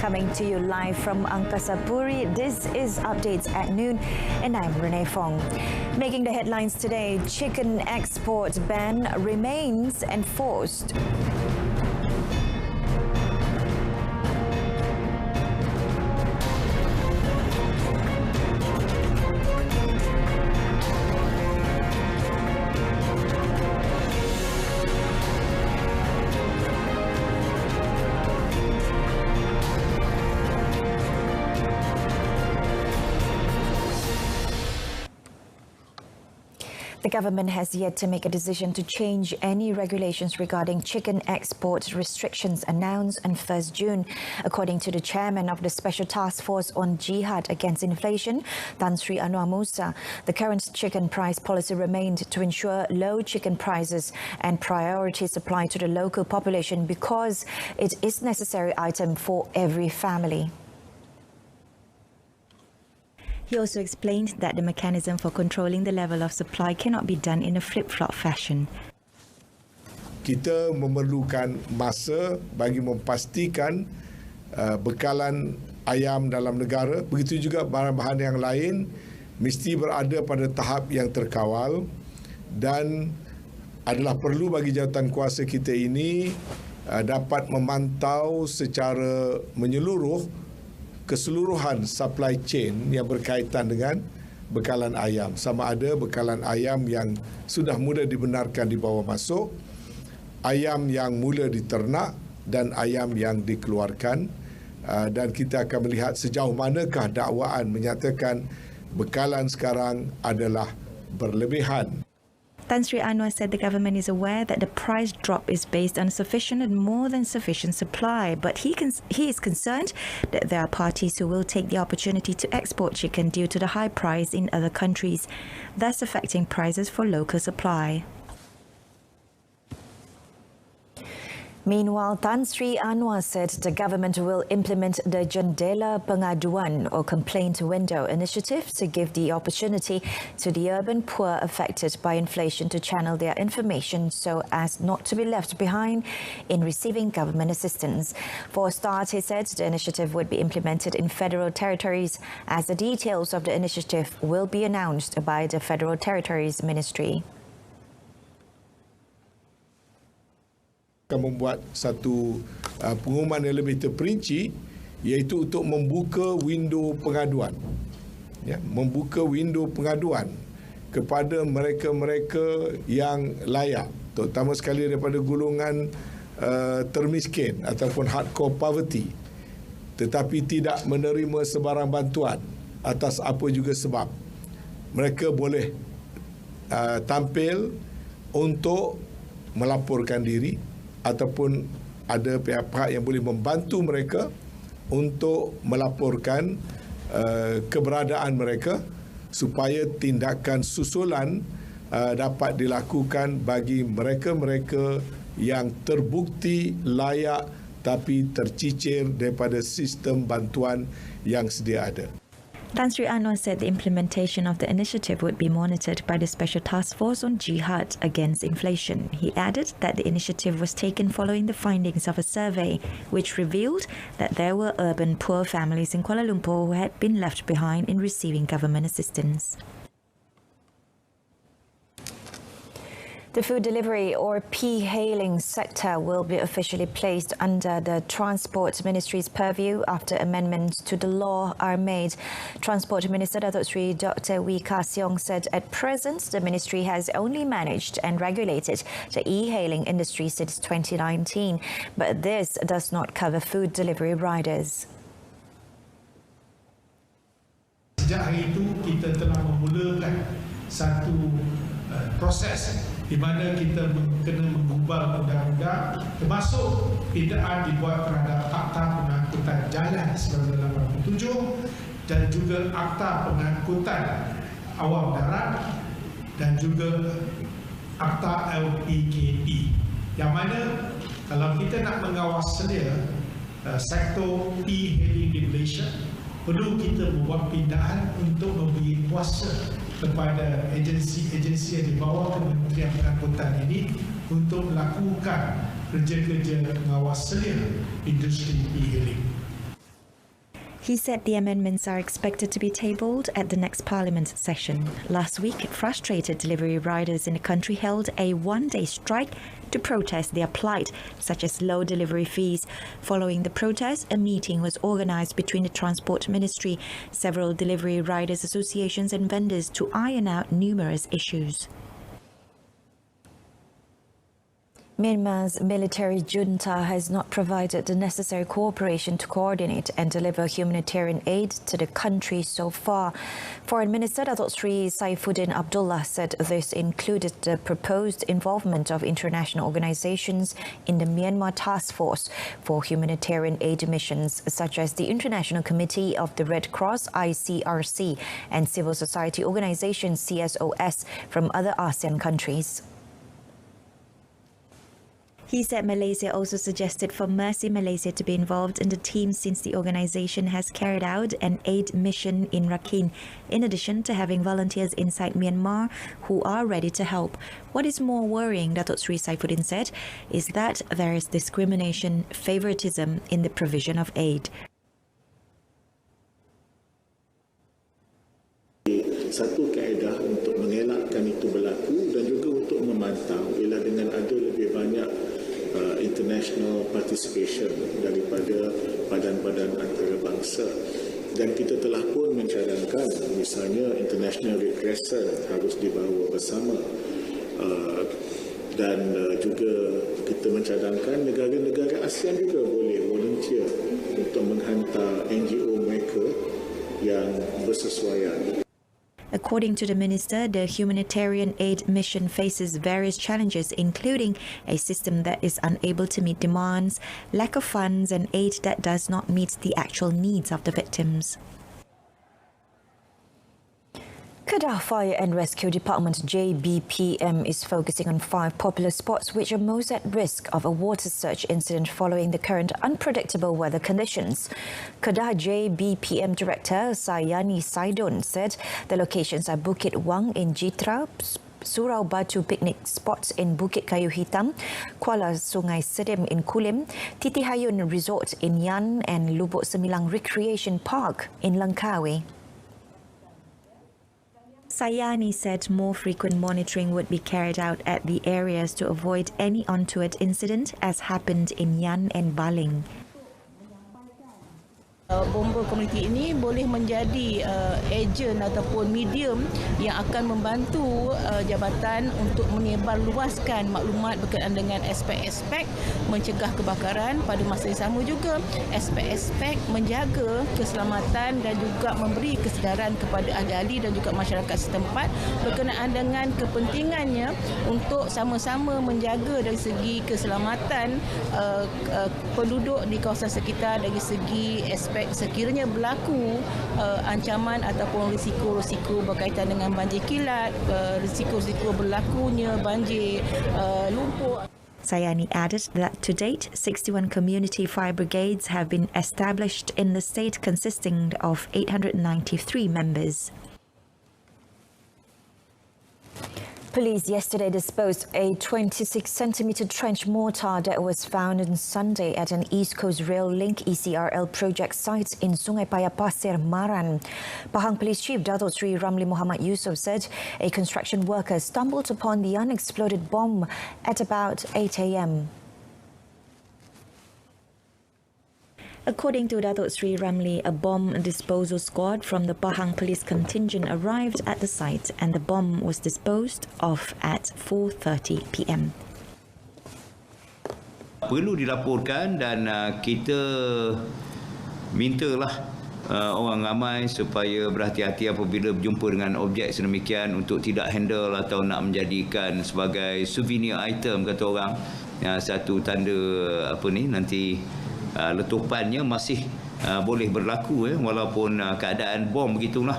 coming to you live from Angkasa Puri. This is Updates at Noon, and I'm Renee Fong. Making the headlines today, chicken export ban remains enforced. The government has yet to make a decision to change any regulations regarding chicken export restrictions announced on 1st June. According to the chairman of the Special Task Force on Jihad Against Inflation, Tan Sri Anwar Musa, the current chicken price policy remained to ensure low chicken prices and priority supply to the local population because it is a necessary item for every family. He also explained that the mechanism for controlling the level of supply cannot be done in a flip-flop fashion. Kita memerlukan masa bagi memastikan bekalan ayam dalam negara, begitu juga bahan-bahan yang lain mesti berada pada tahap yang terkawal dan adalah perlu bagi jawatan kuasa kita ini dapat memantau secara menyeluruh keseluruhan supply chain yang berkaitan dengan bekalan ayam. Sama ada bekalan ayam yang sudah mula dibenarkan dibawa masuk, ayam yang mula diternak dan ayam yang dikeluarkan. Dan kita akan melihat sejauh manakah dakwaan menyatakan bekalan sekarang adalah berlebihan. Tan Sri Anwar said the government is aware that the price drop is based on sufficient and more than sufficient supply, but he is concerned that there are parties who will take the opportunity to export chicken due to the high price in other countries, thus affecting prices for local supply. Meanwhile, Tan Sri Anwar said the government will implement the Jendela Pengaduan or Complaint Window initiative to give the opportunity to the urban poor affected by inflation to channel their information so as not to be left behind in receiving government assistance. For a start, he said the initiative would be implemented in federal territories as the details of the initiative will be announced by the Federal Territories Ministry. Akan membuat satu pengumuman yang lebih terperinci, iaitu untuk membuka window pengaduan, membuka window pengaduan kepada mereka-mereka yang layak, terutama sekali daripada golongan termiskin ataupun hardcore poverty, tetapi tidak menerima sebarang bantuan atas apa juga sebab. Mereka boleh tampil untuk melaporkan diri ataupun ada pihak-pihak yang boleh membantu mereka untuk melaporkan keberadaan mereka supaya tindakan susulan dapat dilakukan bagi mereka-mereka yang terbukti layak tapi tercicir daripada sistem bantuan yang sedia ada. Tan Sri Anwar said the implementation of the initiative would be monitored by the Special Task Force on Jihad Against Inflation. He added that the initiative was taken following the findings of a survey which revealed that there were urban poor families in Kuala Lumpur who had been left behind in receiving government assistance. The food delivery or P-hailing sector will be officially placed under the Transport Ministry's purview after amendments to the law are made. Transport Minister Datuk Sri Dr. Wee Ka Siong said at present the ministry has only managed and regulated the e-hailing industry since 2019, but this does not cover food delivery riders. Sejak hari itu kita telah memulakan satu proses di mana kita kena mengubah undang-undang, termasuk pindaan dibuat terhadap Akta Pengangkutan Jalan 1987 dan juga Akta Pengangkutan Awam Darat dan juga Akta LPKP, yang mana kalau kita nak mengawas sedia sektor e-hailing di Malaysia, perlu kita membuat pindaan untuk memberi kuasa kepada agensi-agensi yang di bawah Kementerian Pengangkutan ini untuk melakukan kerja-kerja pengawas selia industri e-hailing. He said the amendments are expected to be tabled at the next Parliament session. Last week, frustrated delivery riders in the country held a one-day strike to protest their plight, such as low delivery fees. Following the protest, a meeting was organised between the Transport Ministry, several delivery riders associations and vendors to iron out numerous issues. Myanmar's military junta has not provided the necessary cooperation to coordinate and deliver humanitarian aid to the country so far. Foreign Minister Datuk Sri Saifuddin Abdullah said this included the proposed involvement of international organisations in the Myanmar Task Force for humanitarian aid missions, such as the International Committee of the Red Cross (ICRC) and civil society organisations (CSOS) from other ASEAN countries. He said Malaysia also suggested for Mercy Malaysia to be involved in the team since the organisation has carried out an aid mission in Rakhine, in addition to having volunteers inside Myanmar who are ready to help. What is more worrying, Datuk Sri Saifuddin said, is that there is discrimination, favouritism in the provision of aid. Satu kaedah untuk mengelakkan itu berlaku dan juga untuk memantau ialah dengan ada lebih banyak international participation daripada badan-badan antarabangsa. Dan kita telah pun mencadangkan misalnya international regression harus dibawa bersama dan juga kita mencadangkan negara-negara ASEAN juga boleh volunteer untuk menghantar NGO mereka yang bersesuaian. According to the minister, the humanitarian aid mission faces various challenges, including a system that is unable to meet demands, lack of funds, and aid that does not meet the actual needs of the victims. Kedah Fire and Rescue Department JBPM is focusing on 5 popular spots which are most at risk of a water surge incident following the current unpredictable weather conditions. Kedah JBPM Director Sayani Saidon said the locations are Bukit Wang in Jitra, Surau Batu picnic spots in Bukit Kayu Hitam, Kuala Sungai Sedim in Kulim, Titihayun Resort in Yan and Lubuk Semilang Recreation Park in Langkawi. Sayani said more frequent monitoring would be carried out at the areas to avoid any untoward incident as happened in Yan and Baling. Bomba komuniti ini boleh menjadi ejen ataupun medium yang akan membantu jabatan untuk menyebarluaskan maklumat berkaitan dengan aspek-aspek mencegah kebakaran, pada masa yang sama juga aspek-aspek menjaga keselamatan dan juga memberi kesedaran kepada ahli-ahli dan juga masyarakat setempat berkenaan dengan kepentingannya untuk sama-sama menjaga dari segi keselamatan penduduk di kawasan sekitar dari segi aspek sekiranya berlaku ancaman ataupun risiko-risiko berkaitan dengan banjir kilat, risiko-risiko berlakunya banjir lumpur. Sayani added that to date, 61 community fire brigades have been established in the state, consisting of 893 members. Police yesterday disposed a 26-centimetre trench mortar that was found on Sunday at an East Coast Rail Link ECRL project site in Sungai Paya Pasir, Maran. Pahang Police Chief Datuk Sri Ramli Muhammad Yusof said a construction worker stumbled upon the unexploded bomb at about 8 a.m. According to Datuk Sri Ramli, a bomb disposal squad from the Pahang Police contingent arrived at the site and the bomb was disposed of at 4:30 p.m. Perlu dilaporkan dan kita mintalah orang ramai supaya berhati-hati apabila berjumpa dengan objek sedemikian untuk tidak handle atau nak menjadikan sebagai souvenir item, kata orang. Satu tanda nanti letupannya masih boleh berlaku walaupun keadaan bom begitulah.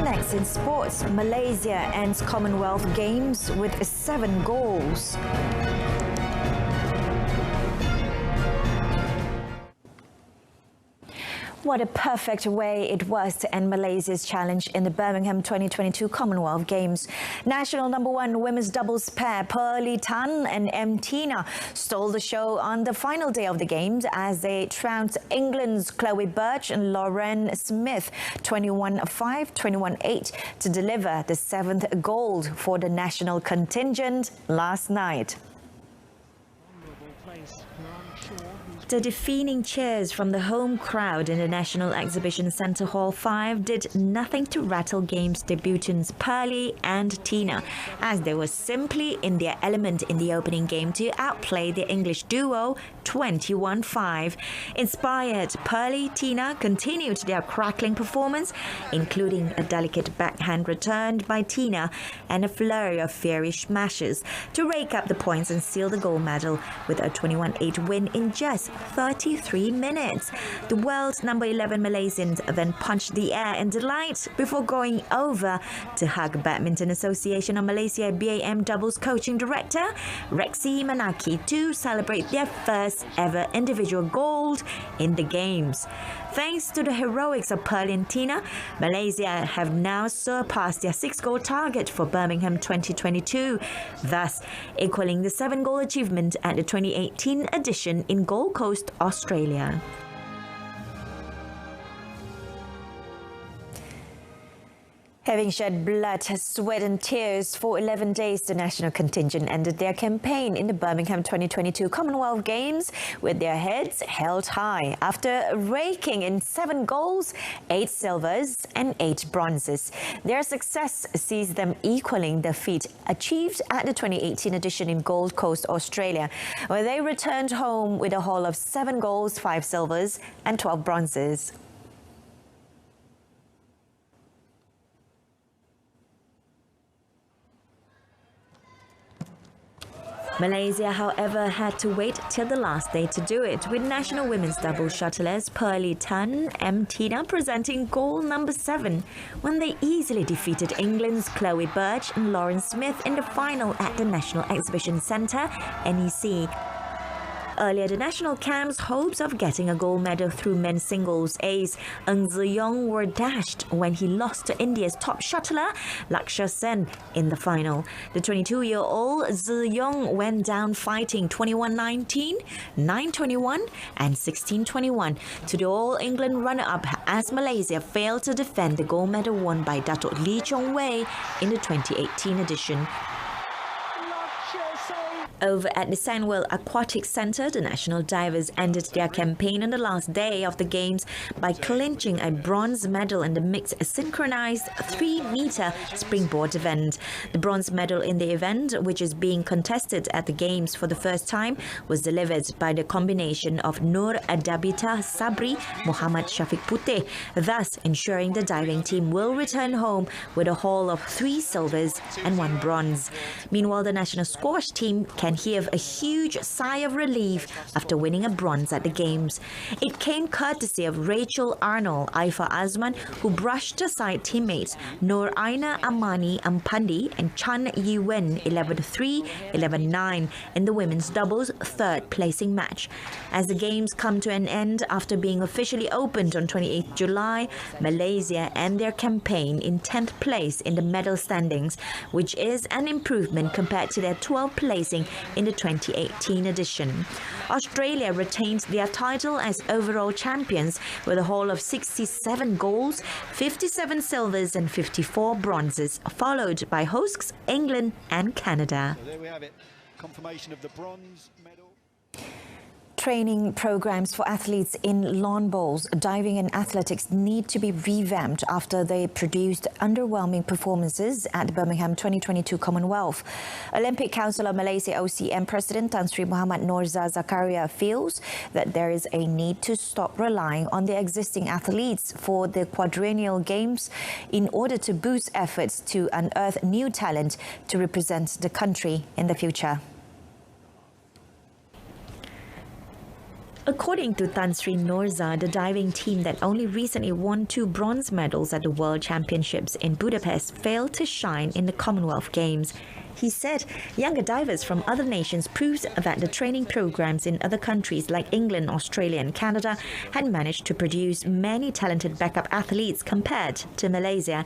Next in sports, Malaysia ends Commonwealth Games with 7 goals. What a perfect way it was to end Malaysia's challenge in the Birmingham 2022 Commonwealth Games. National number one women's doubles pair Pearly Tan and Tina stole the show on the final day of the Games as they trounced England's Chloe Birch and Lauren Smith 21-5, 21-8 to deliver the seventh gold for the national contingent last night. The deafening cheers from the home crowd in the National Exhibition Centre Hall 5 did nothing to rattle Games debutants Pearly and Tina, as they were simply in their element in the opening game to outplay the English duo 21-5. Inspired, Pearly-Tina continued their crackling performance, including a delicate backhand returned by Tina and a flurry of fiery smashes to rake up the points and seal the gold medal with a 21-8 win in just 33 minutes. The world's number 11 Malaysians then punched the air in delight before going over to hug Badminton Association of Malaysia BAM doubles coaching director Rasmi Manaki to celebrate their first ever individual gold in the Games. Thanks to the heroics of Pearl and Tina, Malaysia have now surpassed their 6-goal target for Birmingham 2022, thus equaling the 7-goal achievement at the 2018 edition in Gold Coast, Australia. Having shed blood, sweat and tears for 11 days, the national contingent ended their campaign in the Birmingham 2022 Commonwealth Games with their heads held high after raking in 7 golds, 8 silvers and 8 bronzes. Their success sees them equaling the feat achieved at the 2018 edition in Gold Coast, Australia, where they returned home with a haul of 7 golds, 5 silvers and 12 bronzes. Malaysia, however, had to wait till the last day to do it, with national women's doubles shuttlers Pearly Tan and Tina presenting goal number 7 when they easily defeated England's Chloe Birch and Lauren Smith in the final at the National Exhibition Centre, NEC. Earlier, the national camp's hopes of getting a gold medal through men's singles ace Ng Ziyong were dashed when he lost to India's top shuttler Lakshya Sen in the final. The 22-year-old Ziyong went down fighting 21-19, 9-21 and 16-21 to the All-England runner-up as Malaysia failed to defend the gold medal won by Datuk Lee Chong Wei in the 2018 edition. Over at the Sandwell Aquatic Centre, the national divers ended their campaign on the last day of the Games by clinching a bronze medal in the mixed synchronized 3-meter springboard event. The bronze medal in the event, which is being contested at the Games for the first time, was delivered by the combination of Nur Adabita Sabri Muhammad Shafiq Puteh, thus ensuring the diving team will return home with a haul of 3 silvers and 1 bronze. Meanwhile, the national squash team can heave a huge sigh of relief after winning a bronze at the Games. It came courtesy of Rachel Arnold, Aifa Azman, who brushed aside teammates Nur Aina Amani Ampandi and Chan Yi-wen 11-3, 11-9 in the women's doubles 3rd placing match. As the Games come to an end after being officially opened on 28 July, Malaysia end their campaign in 10th place in the medal standings, which is an improvement compared to their 12th placing in the 2018 edition. Australia retained their title as overall champions with a haul of 67 golds, 57 silvers and 54 bronzes, followed by hosts England and Canada. So there we have it. Confirmation of the bronze medal. Training programs for athletes in lawn bowls, diving and athletics need to be revamped after they produced underwhelming performances at the Birmingham 2022 Commonwealth. Olympic Council of Malaysia OCM President Tan Sri Muhammad Norza Zakaria feels that there is a need to stop relying on the existing athletes for the quadrennial games in order to boost efforts to unearth new talent to represent the country in the future. According to Tan Sri Norza, the diving team that only recently won 2 bronze medals at the World Championships in Budapest failed to shine in the Commonwealth Games. He said younger divers from other nations proved that the training programs in other countries like England, Australia and Canada had managed to produce many talented backup athletes compared to Malaysia.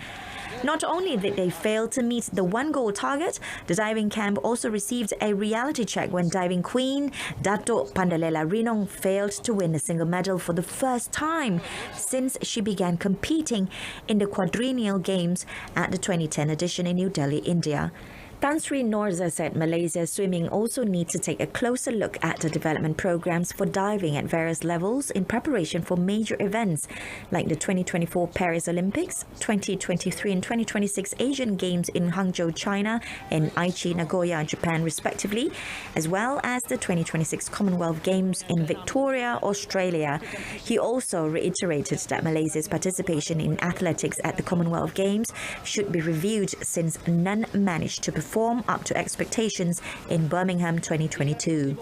Not only did they fail to meet the 1-goal target, the diving camp also received a reality check when diving queen Datuk Pandalela Rinong failed to win a single medal for the first time since she began competing in the quadrennial games at the 2010 edition in New Delhi, India. Tan Sri Norza said Malaysia Swimming also needs to take a closer look at the development programs for diving at various levels in preparation for major events like the 2024 Paris Olympics, 2023 and 2026 Asian Games in Hangzhou, China and Aichi, Nagoya, Japan respectively, as well as the 2026 Commonwealth Games in Victoria, Australia. He also reiterated that Malaysia's participation in athletics at the Commonwealth Games should be reviewed since none managed to perform up to expectations in Birmingham 2022.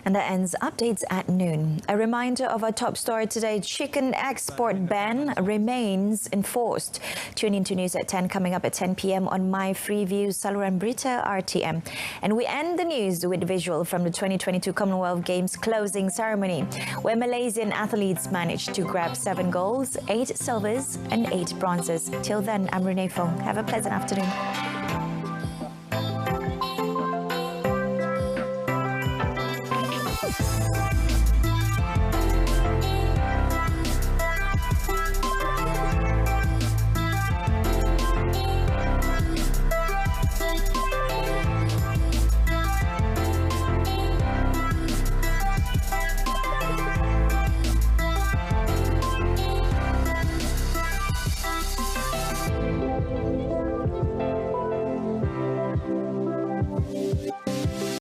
And that ends updates at noon. A reminder of our top story today: chicken export ban remains enforced. Tune into news at 10 coming up at 10 p.m. on My Freeview saluran Berita RTM. And we end the news with visual from the 2022 Commonwealth Games closing ceremony, where Malaysian athletes managed to grab 7 golds, 8 silvers and 8 bronzes. Till then, I'm Renee Fong. Have a pleasant afternoon.